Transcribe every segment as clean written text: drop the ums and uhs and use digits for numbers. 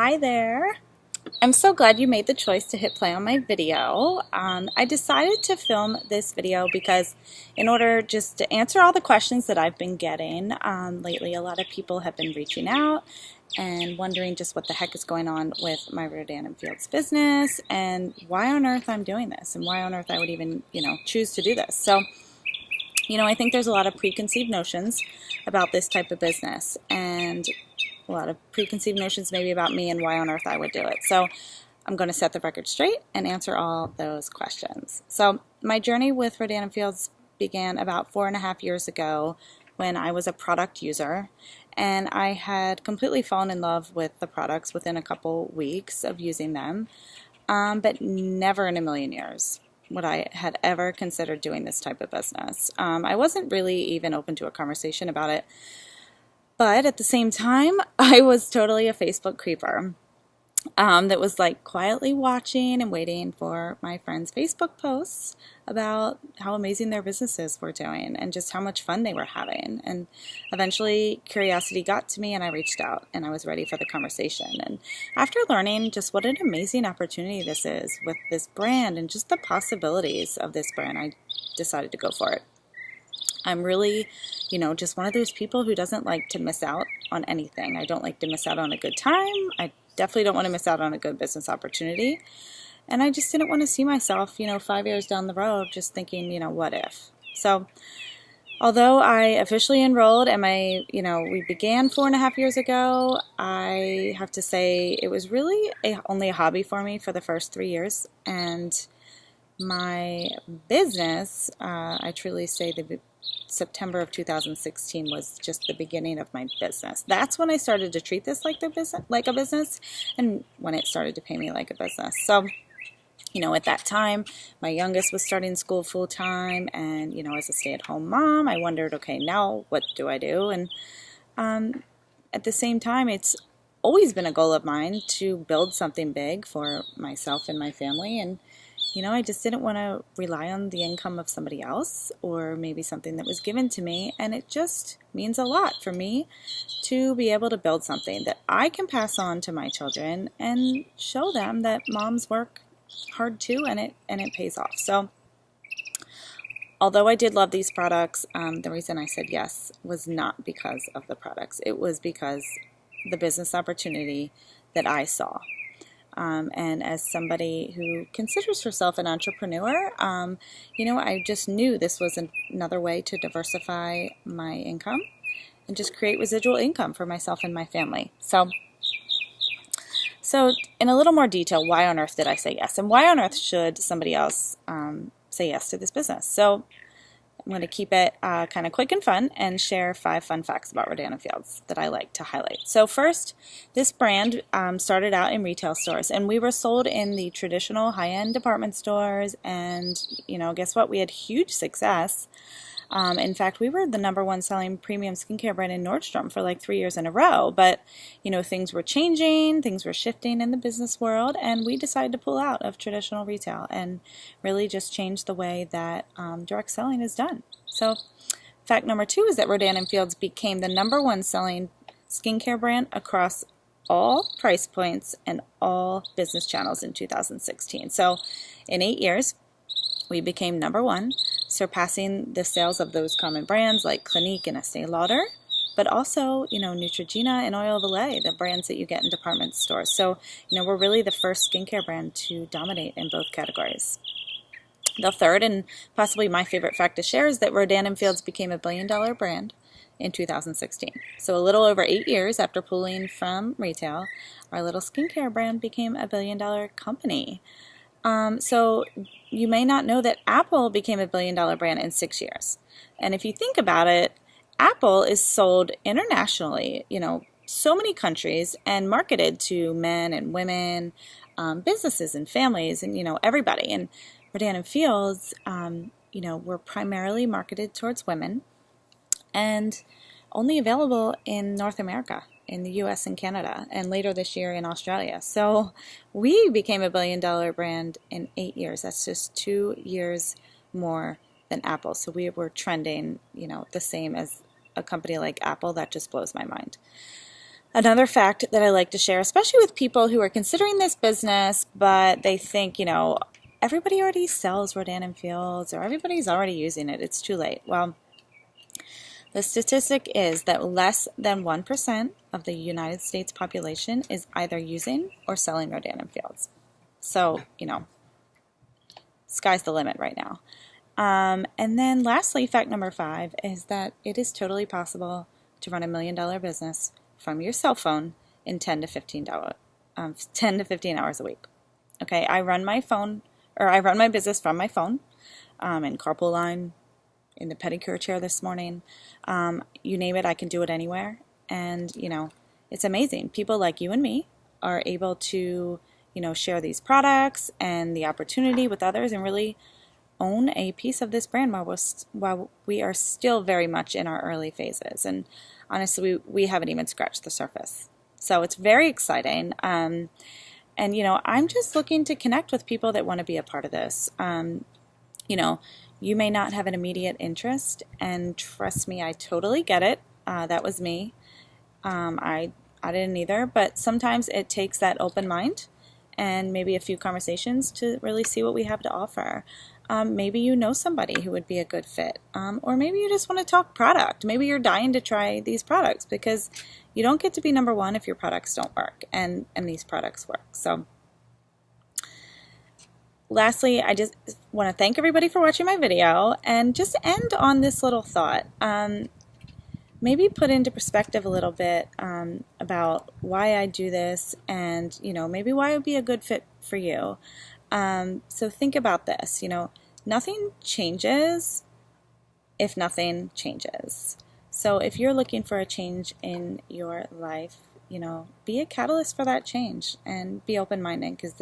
Hi there. I'm so glad you made the choice to hit play on my video. I decided to film this video because in order just to answer all the questions that I've been getting lately, a lot of people have been reaching out and wondering just what the heck is going on with my Rodan and Fields business and why on earth I'm doing this and why on earth I would even, choose to do this. So, I think there's a lot of preconceived notions about this type of business and a lot of preconceived notions maybe about me and why on earth I would do it. So I'm going to set the record straight and answer all those questions. So my journey with Rodan and Fields began about 4.5 years ago when I was a product user, and I had completely fallen in love with the products within a couple weeks of using them, but never in a million years would I had ever considered doing this type of business. I wasn't really even open to a conversation about it. But at the same time, I was totally a Facebook creeper that was like quietly watching and waiting for my friends' Facebook posts about how amazing their businesses were doing and just how much fun they were having. And eventually curiosity got to me and I reached out and I was ready for the conversation. And after learning just what an amazing opportunity this is with this brand and just the possibilities of this brand, I decided to go for it. I'm really, just one of those people who doesn't like to miss out on anything. I don't like to miss out on a good time. I definitely don't want to miss out on a good business opportunity. And I just didn't want to see myself, 5 years down the road just thinking, what if? So although I officially enrolled and we began 4.5 years ago, I have to say it was really only a hobby for me for the first 3 years. And my business, I truly say September of 2016 was just the beginning of my business. That's when I started to treat this like a business, and when it started to pay me like a business. So, at that time, my youngest was starting school full time, and as a stay-at-home mom, I wondered, okay, now what do I do? And at the same time, it's always been a goal of mine to build something big for myself and my family, and I just didn't want to rely on the income of somebody else or maybe something that was given to me. And it just means a lot for me to be able to build something that I can pass on to my children and show them that moms work hard too, and it pays off. So although I did love these products, the reason I said yes was not because of the products. It was because the business opportunity that I saw. And as somebody who considers herself an entrepreneur, I just knew this was another way to diversify my income and just create residual income for myself and my family. So in a little more detail, why on earth did I say yes? And why on earth should somebody else say yes to this business? So I'm going to keep it kind of quick and fun and share 5 fun facts about Rodan and Fields that I like to highlight. So first, this brand started out in retail stores, and we were sold in the traditional high-end department stores, and guess what? We had huge success. In fact, we were the #1 selling premium skincare brand in Nordstrom for like 3 years in a row. But, things were changing, things were shifting in the business world, and we decided to pull out of traditional retail and really just change the way that direct selling is done. So, fact number 2 is that Rodan and Fields became the #1 selling skincare brand across all price points and all business channels in 2016. So, in 8 years, we became #1, surpassing the sales of those common brands like Clinique and Estee Lauder, but also, Neutrogena and Oil of Olay, the brands that you get in department stores. So, we're really the first skincare brand to dominate in both categories. The third, and possibly my favorite fact to share, is that Rodan and Fields became a $1 billion brand in 2016. So a little over 8 years after pulling from retail, our little skincare brand became a $1 billion company. So you may not know that Apple became a $1 billion brand in 6 years. And if you think about it, Apple is sold internationally, so many countries and marketed to men and women, businesses and families and, everybody. And Rodan and Fields, were primarily marketed towards women and only available in North America, in the US and Canada, and later this year in Australia. So we became a $1 billion brand in 8 years. That's just 2 years more than Apple. So we were trending, the same as a company like Apple. That just blows my mind. Another fact that I like to share, especially with people who are considering this business, but they think, everybody already sells Rodan and Fields or everybody's already using it. It's too late. Well, the statistic is that less than 1% of the United States population is either using or selling Rodan and Fields. So, sky's the limit right now. And then lastly, fact number 5 is that it is totally possible to run $1 million business from your cell phone in 10 to 15 hours a week. Okay, I run my business from my phone, in carpool line, in the pedicure chair this morning. You name it, I can do it anywhere. And, it's amazing. People like you and me are able to, share these products and the opportunity with others and really own a piece of this brand while we are still very much in our early phases. And honestly, we haven't even scratched the surface. So it's very exciting. And, I'm just looking to connect with people that want to be a part of this. You may not have an immediate interest, and trust me, I totally get it. That was me. I didn't either, but sometimes it takes that open mind and maybe a few conversations to really see what we have to offer. Maybe you know somebody who would be a good fit, or maybe you just want to talk product. Maybe you're dying to try these products because you don't get to be number one if your products don't work, and these products work. So lastly, I just want to thank everybody for watching my video and just end on this little thought. Maybe put into perspective a little bit about why I do this and, maybe why it would be a good fit for you. So think about this, nothing changes if nothing changes. So if you're looking for a change in your life, be a catalyst for that change and be open-minded because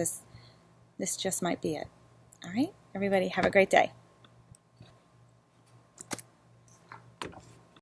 this just might be it. All right, everybody have a great day.